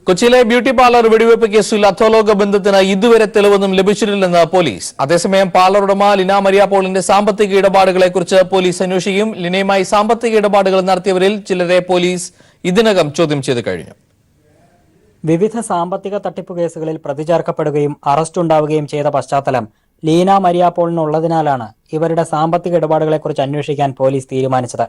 കൊച്ചിയിലെ beauty parlour വെടിവെപ്പ് കേസിൽ അധോലോക ബന്ധത്തിന് ഇതുവരെ തെളിവൊന്നും ലഭിച്ചിട്ടില്ലെന്ന് പോലീസ്. അതേസമയം പാർലർ ഉടമ ലിന മരിയ പോളിന്റെ സാമ്പത്തിക ഇടപാടുകളെക്കുറിച്ച് പോലീസ് അന്വേഷിക്കും. ലിനയുമായി സാമ്പത്തിക ഇടപാടുകൾ നടത്തിയവരിൽ ചിലരെ പോലീസ് ഇതിനകം ചോദ്യം ചെയ്ത് കഴിഞ്ഞു. വിവിധ സാമ്പത്തിക തട്ടിപ്പ് കേസുകളിൽ പ്രതി ചേർക്കപ്പെടുകയും അറസ്റ്റുണ്ടാവുകയും ചെയ്ത പശ്ചാത്തലം ലീന മരിയ പോളിനുള്ളതിനാലാണ് ഇവരുടെ സാമ്പത്തിക ഇടപാടുകളെക്കുറിച്ച് അന്വേഷിക്കാൻ പോലീസ് തീരുമാനിച്ചത്.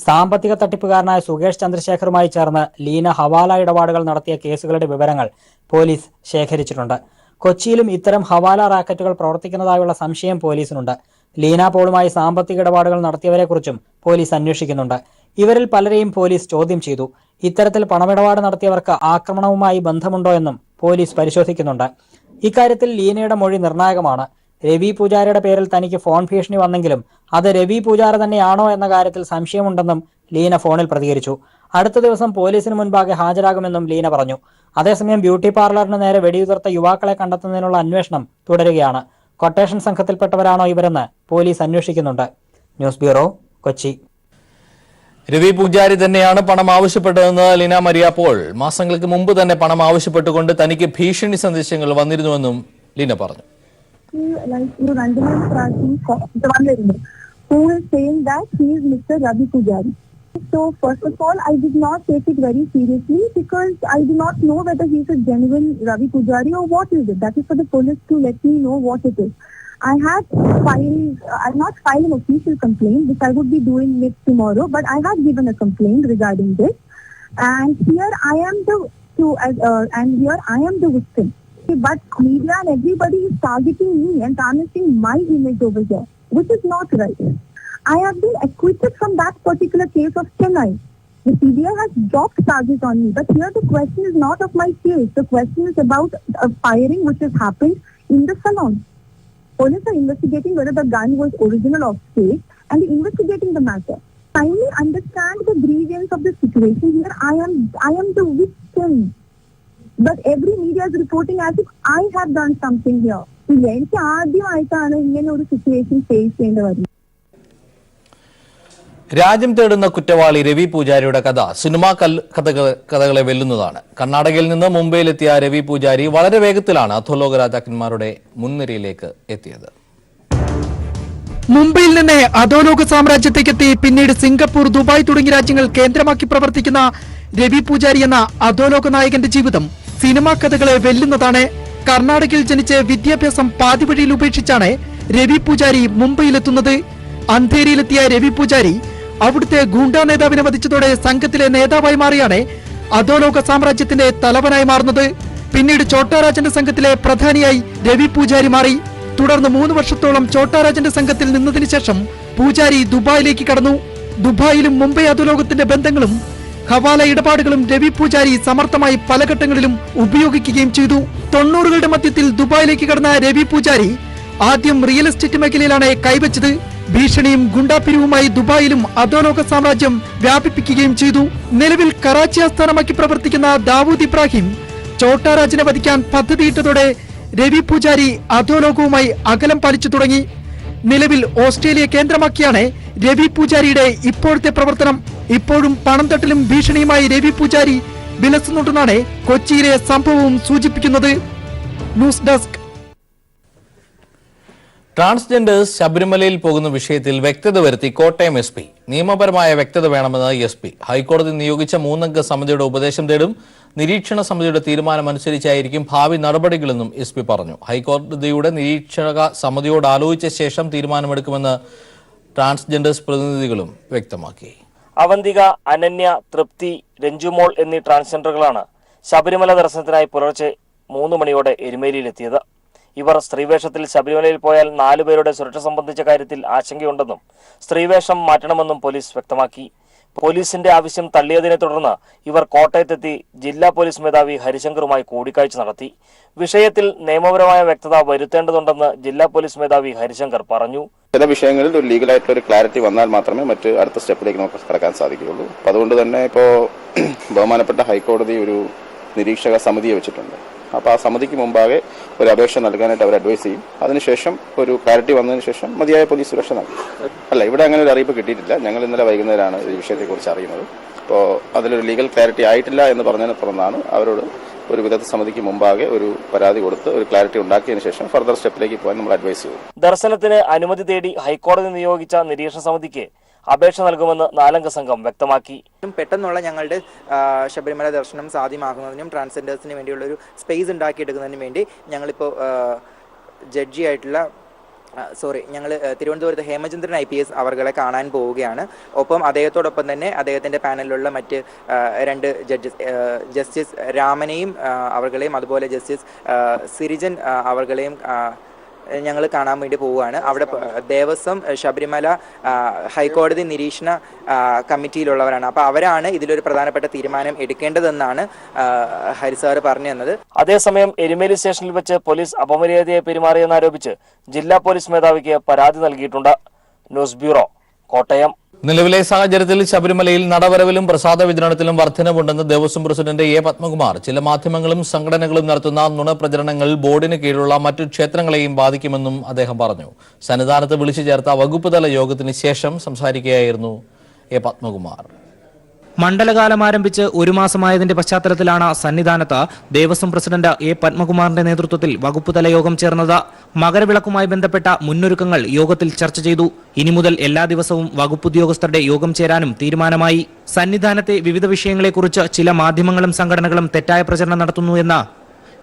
സാമ്പത്തിക തട്ടിപ്പുകാരനായ സുകേഷ് ചന്ദ്രശേഖറുമായി ചേർന്ന് ലീന ഹവാല ഇടപാടുകൾ നടത്തിയ കേസുകളുടെ വിവരങ്ങൾ പോലീസ് ശേഖരിച്ചിട്ടുണ്ട്. കൊച്ചിയിലും ഇത്തരം ഹവാല റാക്കറ്റുകൾ പ്രവർത്തിക്കുന്നതായുള്ള സംശയം പോലീസിനുണ്ട്. ലീന പോളുമായി സാമ്പത്തിക ഇടപാടുകൾ നടത്തിയവരെക്കുറിച്ചും പോലീസ് അന്വേഷിക്കുന്നുണ്ട്. ഇവരിൽ പലരെയും പോലീസ് ചോദ്യം ചെയ്തു. ഇത്തരത്തിൽ പണമിടപാട് നടത്തിയവർക്ക് ആക്രമണവുമായി ബന്ധമുണ്ടോ എന്നും പോലീസ് പരിശോധിക്കുന്നുണ്ട്. ഇക്കാര്യത്തിൽ ലീനയുടെ മൊഴി നിർണായകമാണ്. രവി പൂജാരിയുടെ പേരിൽ തനിക്ക് ഫോൺ ഭീഷണി വന്നെങ്കിലും അത് രവി പൂജാരി തന്നെയാണോ എന്ന കാര്യത്തിൽ സംശയമുണ്ടെന്നും ലീന ഫോണിൽ പ്രതികരിച്ചു. അടുത്ത ദിവസം പോലീസിന് മുൻപാകെ ഹാജരാകുമെന്നും ലീന പറഞ്ഞു. അതേസമയം ബ്യൂട്ടി പാർലറിന് നേരെ വെടിയുതിർത്ത യുവാക്കളെ കണ്ടെത്തുന്നതിനുള്ള അന്വേഷണം തുടരുകയാണ്. കൊട്ടേഷൻ സംഘത്തിൽപ്പെട്ടവരാണോ ഇവരെന്ന് പോലീസ് അന്വേഷിക്കുന്നുണ്ട്. News bureau, Kochi. രവി പൂജാരി തന്നെയാണ് പണം ആവശ്യപ്പെട്ടതെന്ന് ലിന മരിയ പോൾ മാസങ്ങൾക്ക് മുമ്പ് തന്നെ പണം ആവശ്യപ്പെട്ടുകൊണ്ട് തനിക്ക് ഭീഷണി സന്ദേശങ്ങൾ വന്നിരുന്നുവെന്നും ലീന പറഞ്ഞു. Who is saying that he is Mr. Ravi Pujari. So first of all, I did not take it very seriously because I do not know whether he is a genuine Ravi Pujari or what is it. That is for the police to let me know what it is. I have not filed an official complaint, which I would be doing it tomorrow, but I have given a complaint regarding this. And here I am the victim. But media and everybody is targeting me and tarnishing my image over here, which is not right. I have been acquitted from that particular case of Chennai. The CBI has dropped charges on me, but here the question is not of my case. The question is about a firing which has happened in the salon. Police are investigating whether the gun was original or fake, and they're investigating the matter. Finally, understand the grievance of the situation here. I am the victim. But every media is reporting as if I have done something here. എനിക്ക് ആദ്യമായിട്ടാണ് ഇങ്ങനെ ഒരു situation face ചെയ്യേണ്ടി വരുന്നത്. രാജ്യം തേടുന്ന കുറ്റവാളി രവി പൂജാരിയുടെ കഥ സിനിമാ കഥകളെ വെല്ലുന്നതാണ്. കർണാടകയിൽ നിന്ന് മുംബൈയിലെത്തിയ രവി പൂജാരി വളരെ വേഗത്തിലാണ് അധോലോക രാജാക്കന്മാരുടെ മുൻനിരയിലേക്ക് എത്തിയത്. മുംബൈയിൽ നിന്ന് അധോലോക സാമ്രാജ്യത്തേക്കെത്തി പിന്നീട് സിംഗപ്പൂർ, ദുബായ് തുടങ്ങിയ രാജ്യങ്ങൾ കേന്ദ്രമാക്കി പ്രവർത്തിക്കുന്ന രവി പൂജാരി എന്ന അധോലോക നായകന്റെ ജീവിതം സിനിമാ കഥകളെ വെല്ലുന്നതാണ്. കർണാടകയിൽ ജനിച്ച് വിദ്യാഭ്യാസം പാതിവഴിയിൽ ഉപേക്ഷിച്ചാണ് രവി പൂജാരി മുംബൈയിലെത്തുന്നത്. അന്ധേരിയിലെത്തിയ രവി പൂജാരി അവിടുത്തെ ഗൂണ്ടാ നേതാവിനെ വധിച്ചതോടെ സംഘത്തിലെ നേതാവായി മാറിയാണ് അധോലോക സാമ്രാജ്യത്തിന്റെ തലവനായി മാറുന്നത്. പിന്നീട് ചോട്ടാരാജന്റെ സംഘത്തിലെ പ്രധാനിയായി രവി പൂജാരി മാറി. തുടർന്ന് 3 വർഷത്തോളം ചോട്ടാരാജന്റെ സംഘത്തിൽ നിന്നതിന് ശേഷം പൂജാരി ദുബായിലേക്ക് കടന്നു. ദുബായിലും മുംബൈ അധോലോകത്തിന്റെ ബന്ധങ്ങളും ഹവാല ഇടപാടുകളും രവി പൂജാരി സമർത്ഥമായി പല ഘട്ടങ്ങളിലും ഉപയോഗിക്കുകയും ചെയ്തു. 90കളുടെ മധ്യത്തിൽ ദുബായിലേക്ക് കടന്ന രവി പൂജാരി ആദ്യം റിയൽ എസ്റ്റേറ്റ് മേഖലയിലാണ് കൈവച്ചത്. ഭീഷണിയും ഗുണ്ടാപ്പിരിവുമായി ദുബായിലും അധോലോക സാമ്രാജ്യം വ്യാപിപ്പിക്കുകയും ചെയ്തു. നിലവിൽ കറാച്ചി ആസ്ഥാനമാക്കി പ്രവർത്തിക്കുന്ന ദാവൂദ് ഇബ്രാഹിം ചോട്ടാരാജനെ വധിക്കാൻ പദ്ധതിയിട്ടതോടെ രവി പൂജാരി അധോലോകവുമായി അകലം പാലിച്ചു തുടങ്ങി. നിലവിൽ ഓസ്ട്രേലിയ കേന്ദ്രമാക്കിയാണ് രവി പൂജാരിയുടെ ഇപ്പോഴത്തെ പ്രവർത്തനം. ഇപ്പോഴും പണം തട്ടലും ഭീഷണിയുമായി രവി പൂജാരി വിലസുന്നുണ്ടെന്നാണ് കൊച്ചിയിലെ സംഭവവും സൂചിപ്പിക്കുന്നത്. News desk. ട്രാൻസ്ജെൻഡേഴ്സ് ശബരിമലയിൽ പോകുന്ന വിഷയത്തിൽ വ്യക്തത വരുത്തി കോട്ടയം SP. നിയമപരമായ വ്യക്തത വേണമെന്ന് SP. ഹൈക്കോടതി നിയോഗിച്ച 3-അംഗ സമിതിയുടെ ഉപദേശം തേടും. നിരീക്ഷണ സമിതിയുടെ തീരുമാനമനുസരിച്ചായിരിക്കും ഭാവി നടപടികളെന്നും SP പറഞ്ഞു. ഹൈക്കോടതിയുടെ നിരീക്ഷക സമിതിയോട് ആലോചിച്ച ശേഷം തീരുമാനമെടുക്കുമെന്ന് ട്രാൻസ്ജെൻഡേഴ്സ് പ്രതിനിധികളും വ്യക്തമാക്കി. അവന്തിക, അനന്യ, തൃപ്തി, രഞ്ജുമോൾ എന്നീ ട്രാൻസ്ജെൻഡറുകളാണ് ശബരിമല ദർശനത്തിനായി പുലർച്ചെ 3 മണിയോടെ എരുമേലിയിലെത്തിയത്. ഇവർ സ്ത്രീവേഷത്തിൽ ശബരിമലയിൽ പോയാൽ 4 പേരുടെ സുരക്ഷ സംബന്ധിച്ച കാര്യത്തിൽ ആശങ്കയുണ്ടെന്നും സ്ത്രീവേഷം മാറ്റണമെന്നും പോലീസ് വ്യക്തമാക്കി. പോലീസിന്റെ ആവശ്യം തള്ളിയതിനെ തുടർന്ന് ഇവർ കോട്ടയത്തെത്തി ജില്ലാ പോലീസ് മേധാവി ഹരിശങ്കറുമായി കൂടിക്കാഴ്ച നടത്തി. വിഷയത്തിൽ നിയമപരമായ വ്യക്തത വരുത്തേണ്ടതുണ്ടെന്ന് ജില്ലാ പോലീസ് മേധാവി ഹരിശങ്കർ പറഞ്ഞു. ചില വിഷയങ്ങളിൽ ഒരു ലീഗലായിട്ടുള്ള ഒരു ക്ലാരിറ്റി വന്നാൽ മാത്രമേ മറ്റ് അടുത്ത സ്റ്റെപ്പിലേക്ക് നമുക്ക് കടക്കാൻ സാധിക്കുകയുള്ളൂ. അപ്പോൾ അതുകൊണ്ട് തന്നെ ഇപ്പോൾ ബഹുമാനപ്പെട്ട ഹൈക്കോടതി ഒരു നിരീക്ഷക സമിതിയെ വെച്ചിട്ടുണ്ട്. അപ്പോൾ ആ സമിതിക്ക് മുമ്പാകെ ഒരു അപേക്ഷ നൽകാനായിട്ട് അവർ അഡ്വൈസ് ചെയ്യും. അതിനുശേഷം ഒരു ക്ലാരിറ്റി വന്നതിന് ശേഷം മതിയായ പോലീസ് സുരക്ഷ നൽകും. അല്ല, ഇവിടെ അങ്ങനെ ഒരു അറിയിപ്പ് കിട്ടിയിട്ടില്ല. ഞങ്ങൾ ഇന്നലെ വൈകുന്നേരമാണ് ഈ വിഷയത്തെക്കുറിച്ച് അറിയുന്നത്. അപ്പോൾ അതിലൊരു ലീഗൽ ക്ലാരിറ്റി ആയിട്ടില്ല എന്ന് പറഞ്ഞതിനെ തുടർന്നാണ് അവരോട് ഒരു വിദഗ്ധ സമിതിക്ക് മുമ്പാകെ ഒരു പരാതി കൊടുത്ത് ഒരു ക്ലാരിറ്റി ഉണ്ടാക്കിയതിനു ശേഷം ഫർദർ സ്റ്റെപ്പിലേക്ക് പോകാൻ നമ്മൾ അഡ്വൈസ് ചെയ്തു. ദർശനത്തിന് അനുമതി തേടി ഹൈക്കോടതി നിയോഗിച്ച നിരീക്ഷണ സമിതിക്ക് അപേക്ഷ നൽകുമെന്ന് 4-അംഗ സംഘം വ്യക്തമാക്കി. പെട്ടെന്നുള്ള ഞങ്ങളുടെ ശബരിമല ദർശനം സാധ്യമാക്കുന്നതിനും ട്രാൻസ്ജെൻഡേഴ്സിന് വേണ്ടിയുള്ള ഒരു സ്പേസ് ഉണ്ടാക്കിയെടുക്കുന്നതിനും വേണ്ടി ഞങ്ങളിപ്പോൾ ഞങ്ങൾ തിരുവനന്തപുരത്ത് ഹേമചന്ദ്രൻ IPS അവർകളെ കാണാൻ പോവുകയാണ്. ഒപ്പം അദ്ദേഹത്തോടൊപ്പം തന്നെ അദ്ദേഹത്തിൻ്റെ പാനലിലുള്ള മറ്റ് 2 ജസ്റ്റിസ് രാമനെയും അവർകളെയും അതുപോലെ ജസ്റ്റിസ് സിരിജൻ അവർകളെയും ഞങ്ങൾ കാണാൻ വേണ്ടി പോവുകയാണ്. അവിടെ ദേവസ്വം ശബരിമല ഹൈക്കോടതി നിരീക്ഷണ കമ്മിറ്റിയിലുള്ളവരാണ്. അപ്പോൾ അവരാണ് ഇതിലൊരു പ്രധാനപ്പെട്ട തീരുമാനം എടുക്കേണ്ടതെന്നാണ് ഹരിസാർ പറഞ്ഞു തന്നത്. അതേസമയം എരുമേലി സ്റ്റേഷനിൽ വെച്ച് പോലീസ് അപമര്യാദയെ പെരുമാറിയെന്നാരോപിച്ച് ജില്ലാ പോലീസ് മേധാവിക്ക് പരാതി നൽകിയിട്ടുണ്ട്. News bureau, Kottayam. നിലവിലെ സാഹചര്യത്തിൽ ശബരിമലയിൽ നടവരവിലും പ്രസാദ വിതരണത്തിലും വർധനവുണ്ടെന്ന് ദേവസ്വം പ്രസിഡന്റ് A. പത്മകുമാർ ചില മാധ്യമങ്ങളും സംഘടനകളും നടത്തുന്ന നുണപ്രചരണങ്ങൾ ബോർഡിന് കീഴിലുള്ള മറ്റു ക്ഷേത്രങ്ങളെയും ബാധിക്കുമെന്നും അദ്ദേഹം പറഞ്ഞു. സന്നിധാനത്ത് വിളിച്ചു ചേർത്ത വകുപ്പ് തല യോഗത്തിന് ശേഷം സംസാരിക്കുകയായിരുന്നു A. പത്മകുമാർ. മണ്ഡലകാലം ആരംഭിച്ച് 1 മാസമായതിന്റെ പശ്ചാത്തലത്തിലാണ് സന്നിധാനത്ത് ദേവസ്വം പ്രസിഡന്റ് A. പത്മകുമാറിന്റെ നേതൃത്വത്തിൽ വകുപ്പുതല യോഗം ചേർന്നത്. മകരവിളക്കുമായി ബന്ധപ്പെട്ട മുന്നൊരുക്കങ്ങൾ യോഗത്തിൽ ചർച്ച ചെയ്തു. ഇനി മുതൽ എല്ലാ ദിവസവും വകുപ്പുദ്യോഗസ്ഥരുടെ യോഗം ചേരാനും തീരുമാനമായി. സന്നിധാനത്തെ വിവിധ വിഷയങ്ങളെക്കുറിച്ച് ചില മാധ്യമങ്ങളും സംഘടനകളും തെറ്റായ പ്രചരണം നടത്തുന്നുവെന്ന്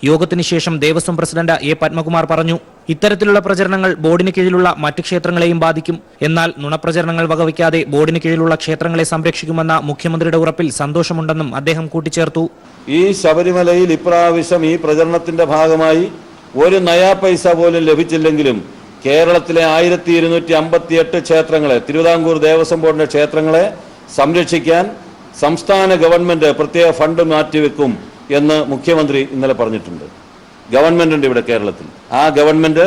യോഗത്തിന് ശേഷം ദേവസ്വം പ്രസിഡന്റ് A. പത്മകുമാർ പറഞ്ഞു. ഇത്തരത്തിലുള്ള പ്രചരണങ്ങൾ ബോർഡിന് കീഴിലുള്ള മറ്റ് ക്ഷേത്രങ്ങളെയും ബാധിക്കും. എന്നാൽ നുണപ്രചരണങ്ങൾ വകവയ്ക്കാതെ ബോർഡിന് കീഴിലുള്ള ക്ഷേത്രങ്ങളെ സംരക്ഷിക്കുമെന്ന മുഖ്യമന്ത്രിയുടെ ഉറപ്പിൽ സന്തോഷമുണ്ടെന്നും അദ്ദേഹം കൂട്ടിച്ചേർത്തു. ഈ ശബരിമലയിൽ ഇപ്രാവശ്യം ഈ പ്രചരണത്തിന്റെ ഭാഗമായി ഒരു നയാ പൈസ പോലും ലഭിച്ചില്ലെങ്കിലും കേരളത്തിലെ 1258 ക്ഷേത്രങ്ങളെ, തിരുവിതാംകൂർ ദേവസ്വം ബോർഡിന്റെ ക്ഷേത്രങ്ങളെ സംരക്ഷിക്കാൻ സംസ്ഥാന ഗവൺമെന്റ് പ്രത്യേക ഫണ്ട് മാറ്റിവെക്കും എന്ന് മുഖ്യമന്ത്രി ഇന്നലെ പറഞ്ഞിട്ടുണ്ട്. ഗവൺമെന്റ് ഉണ്ട് ഇവിടെ കേരളത്തിൽ. ആ ഗവൺമെന്റ്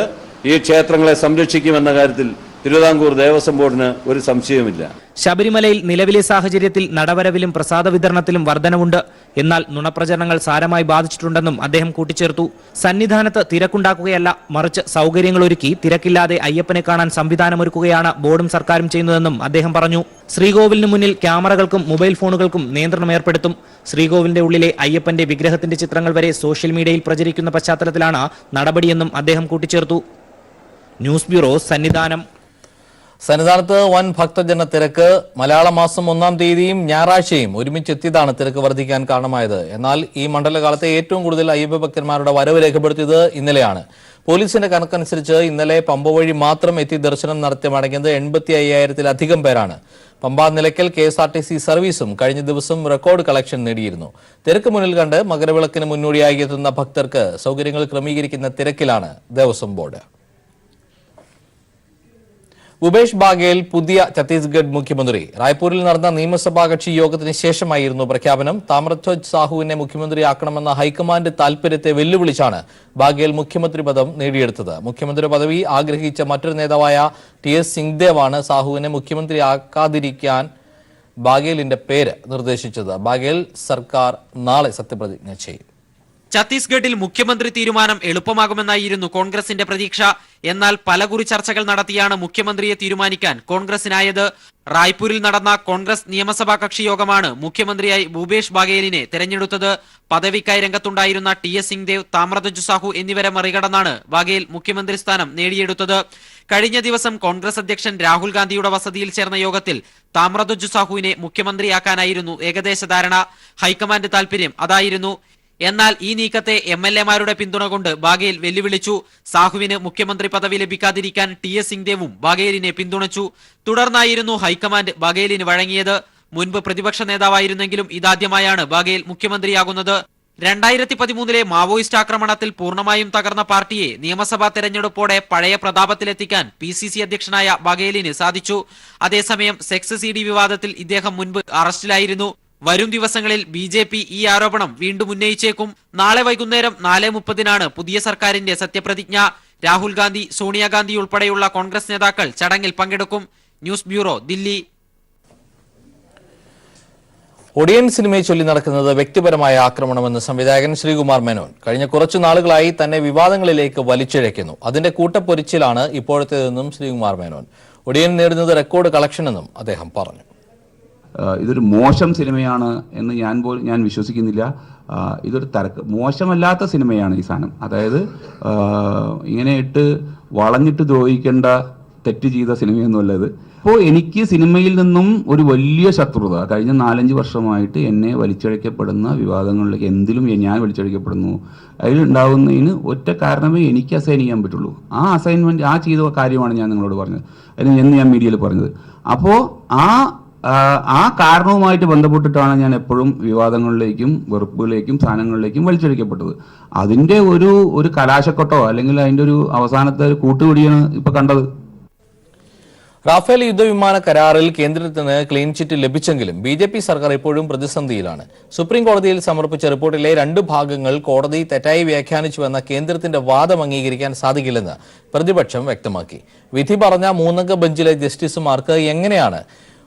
ഈ ക്ഷേത്രങ്ങളെ സംരക്ഷിക്കുമെന്ന കാര്യത്തിൽ തിരുവിതാംകൂർ ദേവസ്വം ബോർഡിന് ഒരു സംശയവുമില്ല. ശബരിമലയിൽ നിലവിലെ സാഹചര്യത്തിൽ നടവരവിലും പ്രസാദ വിതരണത്തിലും വർധനവുണ്ട്. എന്നാൽ നുണപ്രചരണങ്ങൾ സാരമായി ബാധിച്ചിട്ടുണ്ടെന്നും അദ്ദേഹം കൂട്ടിച്ചേർത്തു. സന്നിധാനത്ത് തിരക്കുണ്ടാക്കുകയല്ല, മറിച്ച് സൗകര്യങ്ങളൊരുക്കി തിരക്കില്ലാതെ അയ്യപ്പനെ കാണാൻ സംവിധാനമൊരുക്കുകയാണ് ബോർഡും സർക്കാരും ചെയ്യുന്നതെന്നും അദ്ദേഹം പറഞ്ഞു. ശ്രീകോവിലിന് മുന്നിൽ ക്യാമറകൾക്കും മൊബൈൽ ഫോണുകൾക്കും നിയന്ത്രണം ഏർപ്പെടുത്തും. ശ്രീകോവിലിന്റെ ഉള്ളിലെ അയ്യപ്പന്റെ വിഗ്രഹത്തിന്റെ ചിത്രങ്ങൾ വരെ സോഷ്യൽ മീഡിയയിൽ പ്രചരിക്കുന്ന പശ്ചാത്തലത്തിലാണ് നടപടിയെന്നും അദ്ദേഹം കൂട്ടിച്ചേർത്തു. News bureau, Sannidhanam. സന്നിധാനത്ത് വൻ ഭക്തജന തിരക്ക്. മലയാള മാസം 1-ാം തീയതിയും ഞായറാഴ്ചയും ഒരുമിച്ചെത്തിയതാണ് തിരക്ക് വർദ്ധിക്കാൻ കാരണമായത്. എന്നാൽ ഈ മണ്ഡലകാലത്തെ ഏറ്റവും കൂടുതൽ അയ്യപ്പ ഭക്തന്മാരുടെ വരവ് രേഖപ്പെടുത്തിയത് ഇന്നലെയാണ്. പോലീസിന്റെ കണക്കനുസരിച്ച് ഇന്നലെ പമ്പ വഴി മാത്രം എത്തി ദർശനം നടത്തി മടങ്ങിയത് 85,000-ത്തിലധികം പേരാണ്. പമ്പ നിലയ്ക്കൽ KSRTC സർവീസും കഴിഞ്ഞ ദിവസം റെക്കോർഡ് കളക്ഷൻ നേടിയിരുന്നു. തിരക്ക് മുന്നിൽ കണ്ട് മകരവിളക്കിന് മുന്നോടിയായി എത്തുന്ന ഭക്തർക്ക് സൗകര്യങ്ങൾ ക്രമീകരിക്കുന്ന തിരക്കിലാണ് ദേവസ്വം ബോർഡ്. ഭൂപേഷ് ബാഗേൽ പുതിയ ഛത്തീസ്ഗഡ് മുഖ്യമന്ത്രി. റായ്പൂരിൽ നടന്ന നിയമസഭാ കക്ഷി യോഗത്തിന് ശേഷമായിരുന്നു പ്രഖ്യാപനം. താമ്രധ്വജ് സാഹുവിനെ മുഖ്യമന്ത്രിയാക്കണമെന്ന ഹൈക്കമാൻഡ് താൽപര്യത്തെ വെല്ലുവിളിച്ചാണ് ബാഗേൽ മുഖ്യമന്ത്രി പദം നേടിയെടുത്തത്. മുഖ്യമന്ത്രി പദവി ആഗ്രഹിച്ച മറ്റൊരു നേതാവായ TS സിംഗ്ദേവാണ് സാഹുവിനെ മുഖ്യമന്ത്രിയാക്കാതിരിക്കാൻ ബാഗേലിന്റെ പേര് നിർദ്ദേശിച്ചത്. ബാഗേൽ സർക്കാർ നാളെ സത്യപ്രതിജ്ഞ ചെയ്യും. ഛത്തീസ്ഗഡിൽ മുഖ്യമന്ത്രി തീരുമാനം എളുപ്പമാകുമെന്നായിരുന്നു കോൺഗ്രസിന്റെ പ്രതീക്ഷ. എന്നാൽ പലകുറി ചർച്ചകൾ നടത്തിയാണ് മുഖ്യമന്ത്രിയെ തീരുമാനിക്കാൻ കോൺഗ്രസിനായത്. റായ്പൂരിൽ നടന്ന കോൺഗ്രസ് നിയമസഭാ കക്ഷി യോഗമാണ് മുഖ്യമന്ത്രിയായി ഭൂപേഷ് ബാഗേലിനെ തെരഞ്ഞെടുത്തത്. പദവിക്കായി രംഗത്തുണ്ടായിരുന്ന TS സിംഗ്ദേവ്, താമ്രധ്വജ് സാഹു എന്നിവരെ മറികടന്നാണ് ബാഗേൽ മുഖ്യമന്ത്രി സ്ഥാനം നേടിയെടുത്തത്. കഴിഞ്ഞ ദിവസം കോൺഗ്രസ് അധ്യക്ഷൻ രാഹുൽ ഗാന്ധിയുടെ വസതിയിൽ ചേർന്ന യോഗത്തിൽ താമ്രധ്വജ് സാഹുവിനെ മുഖ്യമന്ത്രിയാക്കാനായിരുന്നു ഏകദേശ ധാരണ. ഹൈക്കമാൻഡ് താൽപര്യം അതായിരുന്നു. എന്നാൽ ഈ നീക്കത്തെ MLA-മാരുടെ പിന്തുണ കൊണ്ട് ബാഗേൽ വെല്ലുവിളിച്ചു. സാഹുവിന് മുഖ്യമന്ത്രി പദവി ലഭിക്കാതിരിക്കാൻ TS സിംഗ്ദേവും ബാഗേലിനെ പിന്തുണച്ചു. തുടർന്നായിരുന്നു ഹൈക്കമാൻഡ് ബാഗേലിന് വഴങ്ങിയത്. മുൻപ് പ്രതിപക്ഷ നേതാവായിരുന്നെങ്കിലും ഇതാദ്യമായാണ് ബാഗേൽ മുഖ്യമന്ത്രിയാകുന്നത്. 2013-ലെ മാവോയിസ്റ്റ് ആക്രമണത്തിൽ പൂർണ്ണമായും തകർന്ന പാർട്ടിയെ നിയമസഭാ തെരഞ്ഞെടുപ്പോടെ പഴയ പ്രതാപത്തിലെത്തിക്കാൻ PCC അധ്യക്ഷനായ ബാഗേലിന് സാധിച്ചു. അതേസമയം സെക്സ് CD വിവാദത്തിൽ ഇദ്ദേഹം മുൻപ് അറസ്റ്റിലായിരുന്നു. വരും ദിവസങ്ങളിൽ BJP ഈ ആരോപണം വീണ്ടും ഉന്നയിച്ചേക്കും. നാളെ വൈകുന്നേരം 4:30-നാണ് പുതിയ സർക്കാരിന്റെ സത്യപ്രതിജ്ഞ. രാഹുൽ ഗാന്ധി, സോണിയാഗാന്ധി ഉൾപ്പെടെയുള്ള കോൺഗ്രസ് നേതാക്കൾ ചടങ്ങിൽ പങ്കെടുക്കും. News bureau, Delhi. ഒടിയൻ സിനിമയെ ചൊല്ലി നടക്കുന്നത് വ്യക്തിപരമായ ആക്രമണമെന്ന് സംവിധായകൻ ശ്രീകുമാർ മേനോൻ കഴിഞ്ഞ കുറച്ചു നാളുകളായി തന്നെ വിവാദങ്ങളിലേക്ക് വലിച്ചിഴയ്ക്കുന്നു. അതിന്റെ കൂട്ടപ്പൊരിച്ചിലാണ് ഇപ്പോഴത്തേതെന്നും ശ്രീകുമാർ മേനോൻ. ഒടിയൻ നേടുന്നത് റെക്കോർഡ് കളക്ഷനെന്നും അദ്ദേഹം പറഞ്ഞു. ഇതൊരു മോശം സിനിമയാണ് എന്ന് ഞാൻ വിശ്വസിക്കുന്നില്ല. ഇതൊരു മോശമല്ലാത്ത സിനിമയാണ് ഈ സാധനം. അതായത് ഇങ്ങനെ ഇട്ട് വളഞ്ഞിട്ട് ദ്രോഹിക്കേണ്ട തെറ്റ് ചെയ്ത സിനിമയൊന്നുമല്ല ഇത്. അപ്പോൾ എനിക്ക് സിനിമയിൽ നിന്നും ഒരു വലിയ ശത്രുത കഴിഞ്ഞ 4-5 വർഷമായിട്ട് എന്നെ വലിച്ചഴിക്കപ്പെടുന്ന വിവാദങ്ങളിലേക്ക് എന്തിലും ഞാൻ വലിച്ചഴിക്കപ്പെടുന്നു. അതിലുണ്ടാകുന്നതിന് ഒറ്റ കാരണമേ എനിക്ക് അസൈൻ ചെയ്യാൻ പറ്റുള്ളൂ. ആ അസൈൻമെൻറ്റ് ചെയ്ത കാര്യമാണ് ഞാൻ നിങ്ങളോട് പറഞ്ഞത്, അല്ലെങ്കിൽ എന്ന് ഞാൻ മീഡിയയിൽ പറഞ്ഞത്. അപ്പോൾ ആ കാരണവുമായിട്ട് ബന്ധപ്പെട്ടിട്ടാണ് ഞാൻ എപ്പോഴും വിവാദങ്ങളിലേക്കും വെറുപ്പുകളിലേക്കും സാധനങ്ങളിലേക്കും വലിച്ചഴിക്കപ്പെട്ടത്. അതിൻ്റെ ഒരു കലാശക്കൊട്ടോ അല്ലെങ്കിൽ അതിൻ്റെ ഒരു അവസാനത്തെ ഒരു കൂട്ടുപിടിയാണ് ഇപ്പോൾ കണ്ടത്. റാഫേൽ യുദ്ധവിമാന കരാറിൽ കേന്ദ്രത്തിന് ക്ലീൻ ചിറ്റ് ലഭിച്ചെങ്കിലും BJP സർക്കാർ ഇപ്പോഴും പ്രതിസന്ധിയിലാണ്. സുപ്രീം കോടതിയിൽ സമർപ്പിച്ച റിപ്പോർട്ടിലെ 2 ഭാഗങ്ങൾ കോടതി തെറ്റായി വ്യാഖ്യാനിച്ചുവെന്ന കേന്ദ്രത്തിന്റെ വാദം അംഗീകരിക്കാൻ സാധിക്കില്ലെന്ന് പ്രതിപക്ഷം വ്യക്തമാക്കി. വിധി പറഞ്ഞ 3-അംഗ ബെഞ്ചിലെ ജസ്റ്റിസുമാർക്ക് എങ്ങനെയാണ്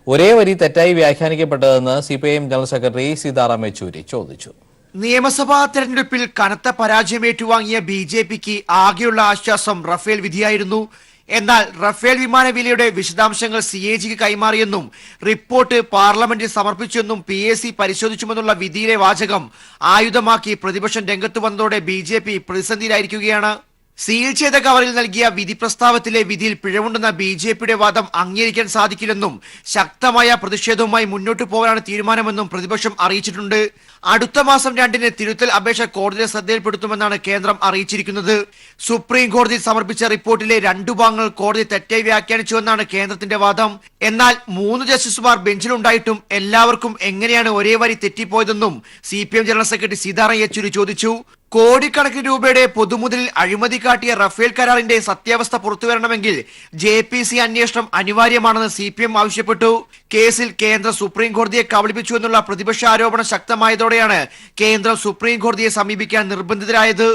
ഒരേ വരി തെറ്റായി വ്യാഖ്യാനിക്കപ്പെട്ടതെന്ന് CPIM general secretary Sitaram Yechury ചോദിച്ചു. നിയമസഭാ തെരഞ്ഞെടുപ്പിൽ കനത്ത പരാജയം ഏറ്റുവാങ്ങിയ BJPക്ക് ആകെയുള്ള ആശ്വാസം റഫേൽ വിധിയായിരുന്നു. എന്നാൽ റഫേൽ വിമാന വിലയുടെ വിശദാംശങ്ങൾ CAGക്ക് കൈമാറിയെന്നും റിപ്പോർട്ട് പാർലമെന്റിൽ സമർപ്പിച്ചെന്നും PAC പരിശോധിച്ചുമെന്നുള്ള വിധിയിലെ വാചകം ആയുധമാക്കി പ്രതിപക്ഷം രംഗത്ത് വന്നതോടെ BJP പ്രതിസന്ധിയിലായിരിക്കുകയാണ്. സീൽ ചെയ്ത കവറിൽ നൽകിയ വിധി പ്രസ്താവത്തിലെ വിധിയിൽ പിഴവുണ്ടെന്ന BJPയുടെ വാദം അംഗീകരിക്കാൻ സാധിക്കില്ലെന്നും ശക്തമായ പ്രതിഷേധവുമായി മുന്നോട്ടു പോകാനാണ് തീരുമാനമെന്നും പ്രതിപക്ഷം അറിയിച്ചിട്ടുണ്ട്. അടുത്ത മാസം 2-ന് തിരുത്തൽ അപേക്ഷ കോടതിയെ ശ്രദ്ധയിൽപ്പെടുത്തുമെന്നാണ് കേന്ദ്രം അറിയിച്ചിരിക്കുന്നത്. സുപ്രീം കോടതിയിൽ സമർപ്പിച്ച റിപ്പോർട്ടിലെ 2 ഭാഗങ്ങൾ കോടതി തെറ്റായി വ്യാഖ്യാനിച്ചുവെന്നാണ് കേന്ദ്രത്തിന്റെ വാദം. എന്നാൽ 3 ജസ്റ്റിസുമാർ ബെഞ്ചിലുണ്ടായിട്ടും എല്ലാവർക്കും എങ്ങനെയാണ് ഒരേ വരി തെറ്റിപ്പോയതെന്നും CPIM general secretary Sitaram Yechury ചോദിച്ചു. കോടിക്കണക്കിന് രൂപയുടെ പൊതുമുതലിൽ അഴിമതി കാട്ടിയ റഫേൽ കരാറിന്റെ സത്യാവസ്ഥ പുറത്തുവരണമെങ്കിൽ JPC അന്വേഷണം അനിവാര്യമാണെന്ന് CPIM ആവശ്യപ്പെട്ടു. കേസിൽ കേന്ദ്രം സുപ്രീം കോടതിയെ കബളിപ്പിച്ചു എന്നുള്ള പ്രതിപക്ഷ ആരോപണം ശക്തമായതോടെയാണ് കേന്ദ്രം സുപ്രീം കോടതിയെ സമീപിക്കാൻ നിർബന്ധിതരായത്.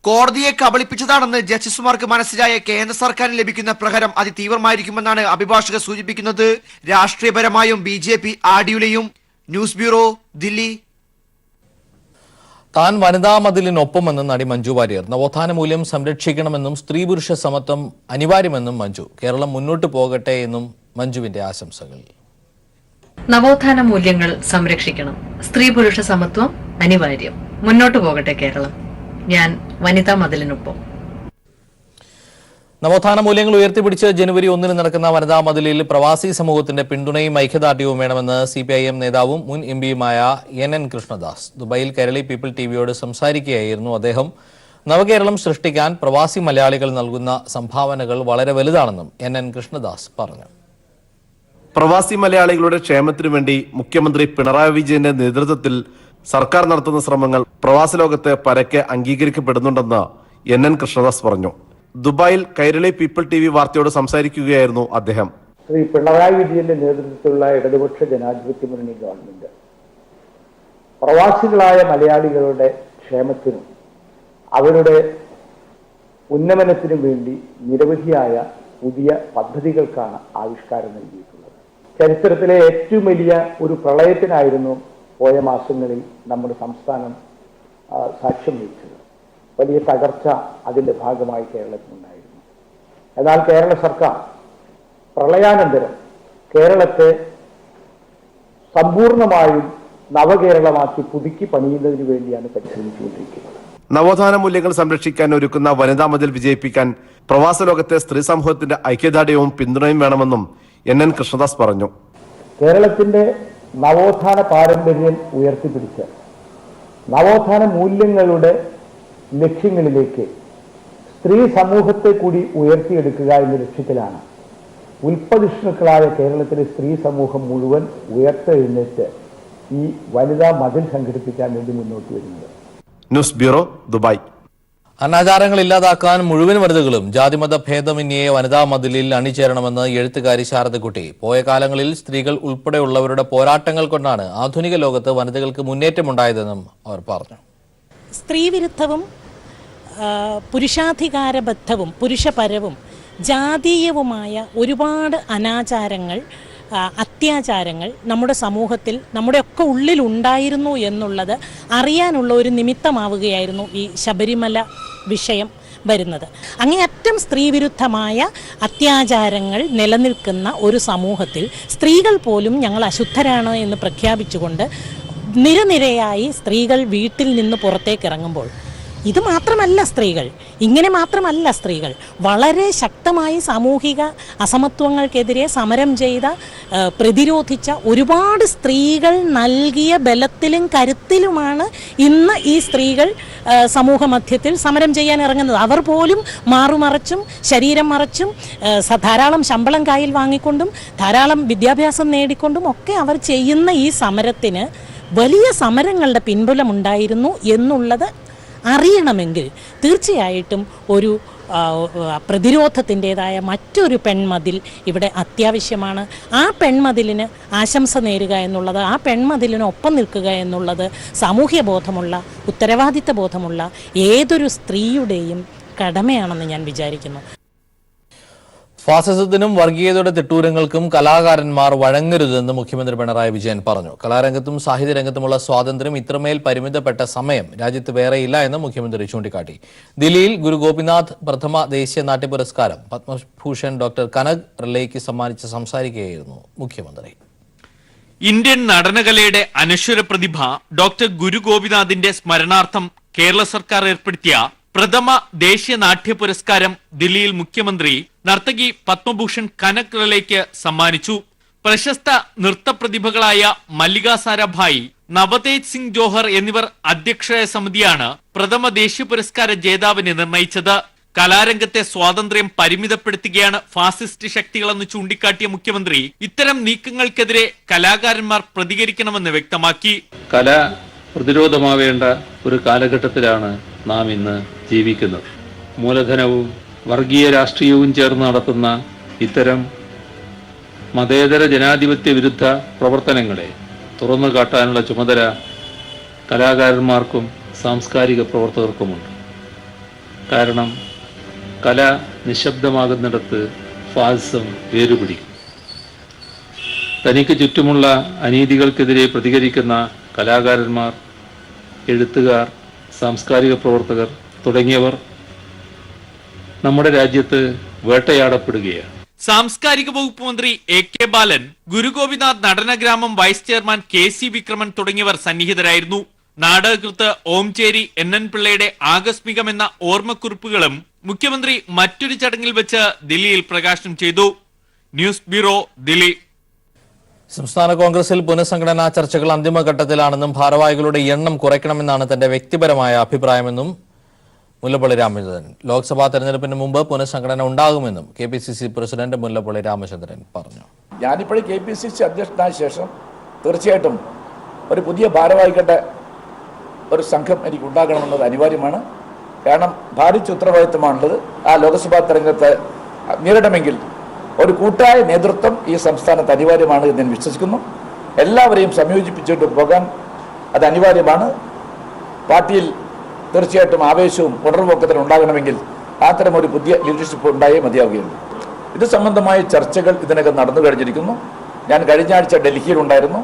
കോടതിയെ കബളിപ്പിച്ചതാണെന്ന് ജസ്റ്റിസുമാർക്ക് മനസ്സിലായ കേന്ദ്ര സർക്കാരിന് ലഭിക്കുന്ന പ്രഹരം അതിതീവ്രമായിരിക്കുമെന്നാണ് അഭിഭാഷകർ സൂചിപ്പിക്കുന്നത്. രാഷ്ട്രീയപരമായും BJP ആടിയുലയും. News bureau, Delhi. താൻ വനിതാ മതിലിനൊപ്പമെന്ന് നടി മഞ്ജു വാര്യർ. നവോത്ഥാന മൂല്യം സംരക്ഷിക്കണമെന്നും സ്ത്രീ പുരുഷ സമത്വം അനിവാര്യമെന്നും മഞ്ജു. കേരളം മുന്നോട്ട് പോകട്ടെ എന്നും മഞ്ജുവിന്റെ ആശംസകൾ. നവോത്ഥാന മൂല്യങ്ങൾ സംരക്ഷിക്കണം, സ്ത്രീ പുരുഷ സമത്വം അനിവാര്യം, മുന്നോട്ട് പോകട്ടെ കേരളം. ഞാൻ വനിതാ മതിലിനൊപ്പം. നവോത്ഥാന മൂല്യങ്ങൾ ഉയർത്തിപ്പിടിച്ച് ജനുവരി 1-ന് നടക്കുന്ന വനിതാ മതിലിൽ പ്രവാസി സമൂഹത്തിന്റെ പിന്തുണയും ഐക്യദാർഢ്യവും വേണമെന്ന് CPIM നേതാവും മുൻ MP-യുമായ NN കൃഷ്ണദാസ്. ദുബായിൽ കൈരളി പീപ്പിൾ TVയോട് സംസാരിക്കുകയായിരുന്നു അദ്ദേഹം. നവകേരളം സൃഷ്ടിക്കാൻ പ്രവാസി മലയാളികൾ നൽകുന്ന സംഭാവനകൾ വളരെ വലുതാണെന്നും NN കൃഷ്ണദാസ് പറഞ്ഞു. പ്രവാസി മലയാളികളുടെ ക്ഷേമത്തിനു വേണ്ടി മുഖ്യമന്ത്രി പിണറായി വിജയന്റെ നേതൃത്വത്തിൽ സർക്കാർ നടത്തുന്ന ശ്രമങ്ങൾ പ്രവാസ ലോകത്തെ പരക്കെ അംഗീകരിക്കപ്പെടുന്നുണ്ടെന്ന് NN കൃഷ്ണദാസ് പറഞ്ഞു. ദുബായിൽ കൈരളി പീപ്പിൾ TV വാർത്തയോട് സംസാരിക്കുകയായിരുന്നു അദ്ദേഹം. ശ്രീ പിണറായി വിജയന്റെ നേതൃത്വത്തിലുള്ള ഇടതുപക്ഷ ജനാധിപത്യ മുന്നണി ഗവൺമെന്റ് പ്രവാസികളായ മലയാളികളുടെ ക്ഷേമത്തിനും അവരുടെ ഉന്നമനത്തിനും വേണ്ടി നിരവധിയായ പുതിയ പദ്ധതികൾക്കാണ് ആവിഷ്കാരം നൽകിയിട്ടുള്ളത്. ചരിത്രത്തിലെ ഏറ്റവും വലിയ ഒരു പ്രളയത്തിനായിരുന്നു പോയ മാസങ്ങളിൽ നമ്മുടെ സംസ്ഥാനം സാക്ഷ്യം വഹിച്ചത്. വലിയ തകർച്ച അതിൻ്റെ ഭാഗമായി കേരളത്തിനുണ്ടായിരുന്നു. എന്നാൽ കേരള സർക്കാർ പ്രളയാനന്തരം കേരളത്തെ സമ്പൂർണമായും നവകേരളമാക്കി പുതുക്കി പണിയുന്നതിന് വേണ്ടിയാണ് പരിശ്രമിച്ചുകൊണ്ടിരിക്കുന്നത്. നവോത്ഥാന മൂല്യങ്ങൾ സംരക്ഷിക്കാൻ ഒരുക്കുന്ന വനിതാ മതിൽ വിജയിപ്പിക്കാൻ പ്രവാസ ലോകത്തെ സ്ത്രീ സമൂഹത്തിന്റെ ഐക്യദാർഢ്യവും പിന്തുണയും വേണമെന്നും NN കൃഷ്ണദാസ് പറഞ്ഞു. കേരളത്തിന്റെ നവോത്ഥാന പാരമ്പര്യം ഉയർത്തിപ്പിടിച്ച് നവോത്ഥാന മൂല്യങ്ങളുടെ ലക്ഷ്യങ്ങളിലേക്ക് സ്ത്രീ സമൂഹത്തെ കൂടി ഉയർത്തിയെടുക്കുക എന്ന ലക്ഷ്യത്തിലാണ് ഉൽപ്പതിഷ്ണുക്കളായ കേരളത്തിലെ സ്ത്രീ സമൂഹം മുഴുവൻ ഉയർത്തെഴുന്നേറ്റ് ഈ വനിതാ മതിൽ സംഘടിപ്പിക്കാൻ വേണ്ടി മുന്നോട്ട് വരുന്നത്. News bureau, Dubai. അനാചാരങ്ങൾ ഇല്ലാതാക്കാൻ മുഴുവൻ വനിതകളും ജാതിമത ഭേദമന്യേ വനിതാ മതിലിൽ അണിചേരണമെന്ന് എഴുത്തുകാരി ശാരദക്കുട്ടി. പോയ കാലങ്ങളിൽ സ്ത്രീകൾ ഉൾപ്പെടെയുള്ളവരുടെ പോരാട്ടങ്ങൾ കൊണ്ടാണ് ആധുനിക ലോകത്ത് വനിതകൾക്ക് മുന്നേറ്റമുണ്ടായതെന്നും അവർ പറഞ്ഞു. സ്ത്രീവിരുദ്ധവും പുരുഷാധികാരബദ്ധവും പുരുഷപരവും ജാതീയവുമായ ഒരുപാട് അനാചാരങ്ങൾ, അത്യാചാരങ്ങൾ നമ്മുടെ സമൂഹത്തിൽ നമ്മുടെയൊക്കെ ഉള്ളിലുണ്ടായിരുന്നു എന്നുള്ളത് അറിയാനുള്ള ഒരു നിമിത്തമാവുകയായിരുന്നു ഈ ശബരിമല വിഷയം വരുന്നത്. അങ്ങേയറ്റം സ്ത്രീവിരുദ്ധമായ അത്യാചാരങ്ങൾ നിലനിൽക്കുന്ന ഒരു സമൂഹത്തിൽ സ്ത്രീകൾ പോലും ഞങ്ങൾ അശുദ്ധരാണ് എന്ന് പ്രഖ്യാപിച്ചുകൊണ്ട് നിരനിരയായി സ്ത്രീകൾ വീട്ടിൽ നിന്ന് പുറത്തേക്ക് ഇറങ്ങുമ്പോൾ ഇത് മാത്രമല്ല സ്ത്രീകൾ, ഇങ്ങനെ മാത്രമല്ല സ്ത്രീകൾ, വളരെ ശക്തമായി സാമൂഹിക അസമത്വങ്ങൾക്കെതിരെ സമരം ചെയ്ത, പ്രതിരോധിച്ച ഒരുപാട് സ്ത്രീകൾ നൽകിയ ബലത്തിലും കരുത്തിലുമാണ് ഇന്ന് ഈ സ്ത്രീകൾ സമൂഹ മധ്യത്തിൽ സമരം ചെയ്യാൻ ഇറങ്ങുന്നത്. അവർ പോലും മാറുമറച്ചും ശരീരം മറച്ചും ധാരാളം ശമ്പളം കയ്യിൽ വാങ്ങിക്കൊണ്ടും ധാരാളം വിദ്യാഭ്യാസം നേടിക്കൊണ്ടും ഒക്കെ അവർ ചെയ്യുന്ന ഈ സമരത്തിന് വലിയ സമരങ്ങളുടെ പിൻബലമുണ്ടായിരുന്നു എന്നുള്ളത് അറിയണമെങ്കിൽ തീർച്ചയായിട്ടും ഒരു പ്രതിരോധത്തിൻ്റെതായ മറ്റൊരു പെൺമതിൽ ഇവിടെ അത്യാവശ്യമാണ്. ആ പെൺമതിലിന് ആശംസ നേരുക എന്നുള്ളത്, ആ പെൺമതിലിനൊപ്പം നിൽക്കുക എന്നുള്ളത് സാമൂഹ്യ ബോധമുള്ള, ഉത്തരവാദിത്ത ബോധമുള്ള ഏതൊരു സ്ത്രീയുടെയും കടമയാണെന്ന് ഞാൻ വിചാരിക്കുന്നു. ഫാസിസത്തിനും വർഗീയതയുടെ തിട്ടൂരങ്ങൾക്കും കലാകാരന്മാർ വഴങ്ങരുതെന്ന് മുഖ്യമന്ത്രി പിണറായി വിജയൻ പറഞ്ഞു. കലാരംഗത്തും സാഹിത്യരംഗത്തുമുള്ള സ്വാതന്ത്ര്യം ഇത്രമേൽ പരിമിതപ്പെട്ട സമയം രാജ്യത്ത് വേറെയില്ല എന്ന് മുഖ്യമന്ത്രി ചൂണ്ടിക്കാട്ടി. ദില്ലിയിൽ ഗുരു ഗോപിനാഥ് പ്രഥമ ദേശീയ നാട്യ പുരസ്കാരം പത്മഭൂഷൺ ഡോക്ടർ കനക് റെല്ലയ്ക്ക് സമ്മാനിച്ച് സംസാരിക്കുകയായിരുന്നു മുഖ്യമന്ത്രി. ഇന്ത്യൻ നടനകലയുടെ അനശ്വര പ്രതിഭ ഡോക്ടർ ഗുരു ഗോപിനാഥിന്റെ സ്മരണാർത്ഥം കേരള സർക്കാർ ഏർപ്പെടുത്തിയ പ്രഥമ ദേശീയ നാട്യ പുരസ്കാരം ദില്ലിയിൽ മുഖ്യമന്ത്രി നർത്തകി പത്മഭൂഷൺ കനക് റെല്ലയ്ക്ക് സമ്മാനിച്ചു. പ്രശസ്ത നൃത്ത പ്രതിഭകളായ മല്ലിക സാരാഭായി, നവതേജ് സിംഗ് ജോഹർ എന്നിവർ അധ്യക്ഷരായ സമിതിയാണ് പ്രഥമ ദേശീയ പുരസ്കാര ജേതാവിനെ നിർണയിച്ചത്. കലാരംഗത്തെ സ്വാതന്ത്ര്യം പരിമിതപ്പെടുത്തുകയാണ് ഫാസിസ്റ്റ് ശക്തികളെന്ന് ചൂണ്ടിക്കാട്ടിയ മുഖ്യമന്ത്രി ഇത്തരം നീക്കങ്ങൾക്കെതിരെ കലാകാരന്മാർ പ്രതികരിക്കണമെന്ന് വ്യക്തമാക്കി. കല പ്രതിരോധമാവേണ്ട ഒരു കാലഘട്ടത്തിലാണ് നാം ഇന്ന് ജീവിക്കുന്നത്. മൂലധനവും വർഗീയ രാഷ്ട്രീയവും ചേർന്ന് നടത്തുന്ന ഇത്തരം മതേതര ജനാധിപത്യ വിരുദ്ധ പ്രവർത്തനങ്ങളെ തുറന്നു കാട്ടാനുള്ള ചുമതല കലാകാരന്മാർക്കും സാംസ്കാരിക പ്രവർത്തകർക്കുമുണ്ട്. കാരണം കല നിശബ്ദമാകുന്നിടത്ത് ഫാസിസം വേരുപിടിക്കും. തനിക്ക് ചുറ്റുമുള്ള അനീതികൾക്കെതിരെ പ്രതികരിക്കുന്ന കലാകാരന്മാർ, എഴുത്തുകാർ, സാംസ്കാരിക പ്രവർത്തകർ തുടങ്ങിയവർ നമ്മുടെ രാജ്യത്ത് വേട്ടയാടപ്പെടുകയാണ്. സാംസ്കാരിക വകുപ്പ് മന്ത്രി A K Balan, Guru Gopinath Natanagramam vice chairman K C Vikraman തുടങ്ങിയവർ സന്നിഹിതരായിരുന്നു. നാടകകൃത്ത് ഓംചേരി എൻ എൻ പിള്ളയുടെ ആകസ്മികമെന്ന ഓർമ്മക്കുറിപ്പുകളും മുഖ്യമന്ത്രി മറ്റൊരു ചടങ്ങിൽ വെച്ച് ദില്ലിയിൽ പ്രകാശനം ചെയ്തു. News bureau, Delhi. സംസ്ഥാന കോൺഗ്രസിൽ പുനഃസംഘടനാ ചർച്ചകൾ അന്തിമഘട്ടത്തിലാണെന്നും ഭാരവാഹികളുടെ എണ്ണം കുറയ്ക്കണമെന്നാണ് തന്റെ വ്യക്തിപരമായ അഭിപ്രായമെന്നും മുല്ലപ്പള്ളി രാമചന്ദ്രൻ. ലോക്സഭാ തെരഞ്ഞെടുപ്പിന് മുമ്പ് പുനഃസംഘടന ഉണ്ടാകുമെന്നും KPCC പ്രസിഡന്റ് മുല്ലപ്പള്ളി രാമചന്ദ്രൻ പറഞ്ഞു. ഞാനിപ്പോഴും KPCC അധ്യക്ഷനായ ശേഷം തീർച്ചയായിട്ടും ഒരു പുതിയ ഭാരവാഹികളുടെ ഒരു സംഘം എനിക്ക് ഉണ്ടാകണമെന്നത് അനിവാര്യമാണ്. കാരണം ഭാരിച്ച ഉത്തരവാദിത്തമാണുള്ളത്. ആ ലോക്സഭാ തെരഞ്ഞെടുപ്പ് നേരിടണമെങ്കിൽ ഒരു കൂട്ടായ നേതൃത്വം ഈ സംസ്ഥാനത്ത് അനിവാര്യമാണ് എന്ന് ഞാൻ വിശ്വസിക്കുന്നു. എല്ലാവരെയും സംയോജിപ്പിച്ചുകൊണ്ട് പോകാൻ അത് അനിവാര്യമാണ്. പാർട്ടിയിൽ തീർച്ചയായിട്ടും ആവേശവും ഉണർവൊക്കത്തിനും ഉണ്ടാകണമെങ്കിൽ അത്തരം ഒരു പുതിയ ലീഡർഷിപ്പ് ഉണ്ടായേ മതിയാവുകയുള്ളൂ. ഇത് സംബന്ധമായ ചർച്ചകൾ ഇതിനകം നടന്നു കഴിഞ്ഞിരിക്കുന്നു. ഞാൻ കഴിഞ്ഞ ആഴ്ച ഡൽഹിയിലുണ്ടായിരുന്നു.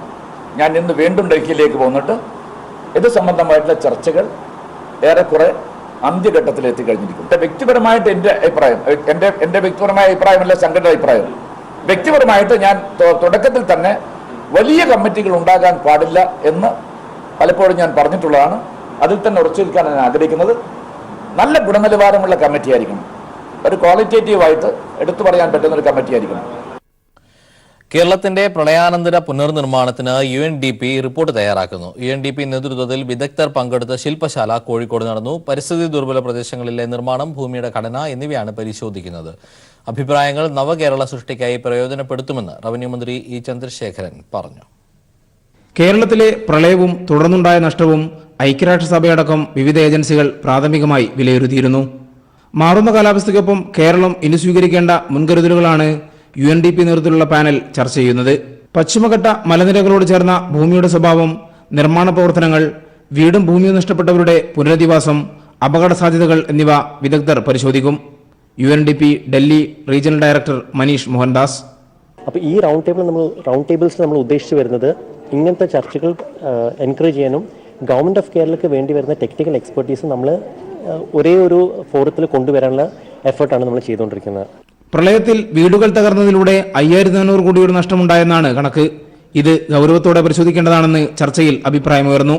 ഞാൻ ഇന്ന് വീണ്ടും ഡൽഹിയിലേക്ക് പോന്നിട്ട് ഇത് സംബന്ധമായിട്ടുള്ള ചർച്ചകൾ ഏറെക്കുറെ അന്ത്യഘട്ടത്തിൽ എത്തിക്കഴിഞ്ഞിരിക്കുന്നു. വ്യക്തിപരമായിട്ട് എൻ്റെ അഭിപ്രായം, എൻ്റെ വ്യക്തിപരമായ അഭിപ്രായമല്ല സംഘടന അഭിപ്രായം. വ്യക്തിപരമായിട്ട് ഞാൻ തുടക്കത്തിൽ തന്നെ വലിയ കമ്മിറ്റികൾ ഉണ്ടാകാൻ പാടില്ല എന്ന് പലപ്പോഴും ഞാൻ പറഞ്ഞിട്ടുള്ളതാണ്. അതിൽ തന്നെ ഉറച്ചു നിൽക്കാൻ ഞാൻ ആഗ്രഹിക്കുന്നത് നല്ല ഗുണനിലവാരമുള്ള കമ്മിറ്റി ആയിരിക്കണം. ഒരു ക്വാളിറ്റേറ്റീവായിട്ട് എടുത്തു പറയാൻ പറ്റുന്ന ഒരു കമ്മിറ്റി ആയിരിക്കണം. കേരളത്തിന്റെ പ്രളയാനന്തര പുനർനിർമ്മാണത്തിന് UNDP റിപ്പോർട്ട് തയ്യാറാക്കുന്നു. UNDP നേതൃത്വത്തിൽ വിദഗ്ധർ പങ്കെടുത്ത ശില്പശാല കോഴിക്കോട് നടന്നു. പരിസ്ഥിതി ദുർബല പ്രദേശങ്ങളിലെ നിർമ്മാണം, ഭൂമിയുടെ ഘടന എന്നിവയാണ് പരിശോധിക്കുന്നത്. അഭിപ്രായങ്ങൾ നവകേരള സൃഷ്ടിക്കായി പ്രയോജനപ്പെടുത്തുമെന്ന് റവന്യൂ മന്ത്രി E ചന്ദ്രശേഖരൻ പറഞ്ഞു. കേരളത്തിലെ പ്രളയവും തുടർന്നുണ്ടായ നഷ്ടവും ഐക്യരാഷ്ട്രസഭയടക്കം വിവിധ ഏജൻസികൾ പ്രാഥമികമായി വിലയിരുത്തിയിരുന്നു. മാറുന്ന കാലാവസ്ഥയ്ക്കൊപ്പം കേരളം ഇനി സ്വീകരിക്കേണ്ട മുൻകരുതലുകളാണ് UNDP നേതൃത്വത്തിലുള്ള പാനൽ ചർച്ച ചെയ്യുന്നത്. പശ്ചിമഘട്ട മലനിരകളോട് ചേർന്ന ഭൂമിയുടെ സ്വഭാവം, നിർമ്മാണ പ്രവർത്തനങ്ങൾ, വീടും ഭൂമിയും നഷ്ടപ്പെട്ടവരുടെ പുനരധിവാസം, അപകട സാധ്യതകൾ എന്നിവ വിദഗ്ധർ പരിശോധിക്കും. UNDP Delhi regional director Manish Mohandas. അപ്പോൾ ഈ റൗണ്ട് ടേബിൾസ് നമ്മൾ ഉദ്ദേശിച്ചു വരുന്നത് ഇങ്ങനത്തെ ചർച്ചകൾ എൻകറേജ് ചെയ്യാനും ഗവൺമെൻറ് ഓഫ് കേരളയ്ക്ക് വേണ്ടി വരുന്ന ടെക്നിക്കൽ എക്സ്പെർട്ടീസ് നമ്മൾ ഒരേ ഒരു ഫോറത്തിൽ കൊണ്ടുവരാനുള്ള എഫേർട്ടാണ് നമ്മൾ ചെയ്തുകൊണ്ടിരിക്കുന്നത്. പ്രളയത്തിൽ വീടുകൾ തകർന്നതിലൂടെ 5400 കോടിയുടെ നഷ്ടമുണ്ടായെന്നാണ് കണക്ക്. ഇത് ഗൗരവത്തോടെ പരിശോധിക്കേണ്ടതാണെന്ന് ചർച്ചയിൽ അഭിപ്രായമുയർന്നു.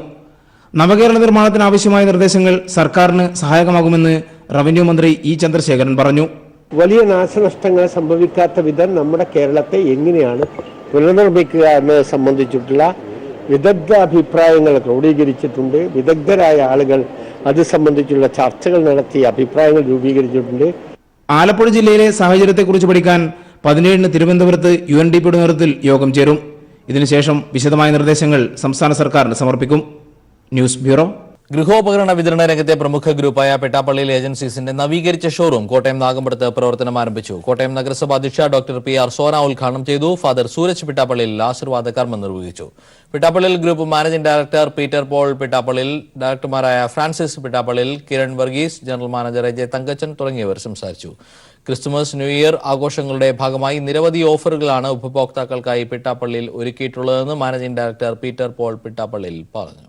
നവകേരള നിർമ്മാണത്തിന് ആവശ്യമായ നിർദ്ദേശങ്ങൾ സർക്കാരിന് സഹായകമാകുമെന്ന് റവന്യൂ മന്ത്രി ഇ ചന്ദ്രശേഖരൻ പറഞ്ഞു. വലിയ നാശനഷ്ടങ്ങൾ സംഭവിക്കാത്ത വിധം നമ്മുടെ കേരളത്തെ എങ്ങനെയാണ് പുനർനിർമ്മിക്കുക എന്നത് സംബന്ധിച്ചിട്ടുള്ള വിദഗ്ധ അഭിപ്രായങ്ങൾ ക്രോഡീകരിച്ചിട്ടുണ്ട്. വിദഗ്ധരായ ആളുകൾ അത് സംബന്ധിച്ചുള്ള ചർച്ചകൾ നടത്തി അഭിപ്രായങ്ങൾ രൂപീകരിച്ചിട്ടുണ്ട്. ആലപ്പുഴ ജില്ലയിലെ സാഹചര്യത്തെക്കുറിച്ച് പഠിക്കാൻ 17-ന് തിരുവനന്തപുരത്ത് UNDPയുടെ നേതൃത്വത്തിൽ യോഗം ചേരും. ഇതിനുശേഷം വിശദമായ നിർദ്ദേശങ്ങൾ സംസ്ഥാന സർക്കാരിന് സമർപ്പിക്കും. News bureau. ഗൃഹോപകരണ വിതരണ രംഗത്തെ പ്രമുഖ ഗ്രൂപ്പായ പെട്ടാപ്പള്ളിയിൽ ഏജൻസീസിന്റെ നവീകരിച്ച ഷോറൂം കോട്ടയം നാഗമ്പടത്ത് പ്രവർത്തനം ആരംഭിച്ചു. കോട്ടയം നഗരസഭ അധ്യക്ഷ ഡോക്ടർ PR സോന ഉദ്ഘാടനം ചെയ്തു. ഫാദർ സൂരജ് പിട്ടാപ്പള്ളിയിൽ ആശീർവാദ കർമ്മം നിർവഹിച്ചു. Pittappillil group managing director Peter Paul Pittappillil, ഡയറക്ടർമാരായ Francis Pittappillil, Kiran Varghese, general manager AJ Thankachan തുടങ്ങിയവർ സംസാരിച്ചു. ക്രിസ്തുമസ്, ന്യൂ ഇയർ ആഘോഷങ്ങളുടെ ഭാഗമായി നിരവധി ഓഫറുകളാണ് ഉപഭോക്താക്കൾക്കായി പിട്ടാപ്പള്ളിയിൽ ഒരുക്കിയിട്ടുള്ളതെന്ന് managing director Peter Paul Pittappillil പറഞ്ഞു.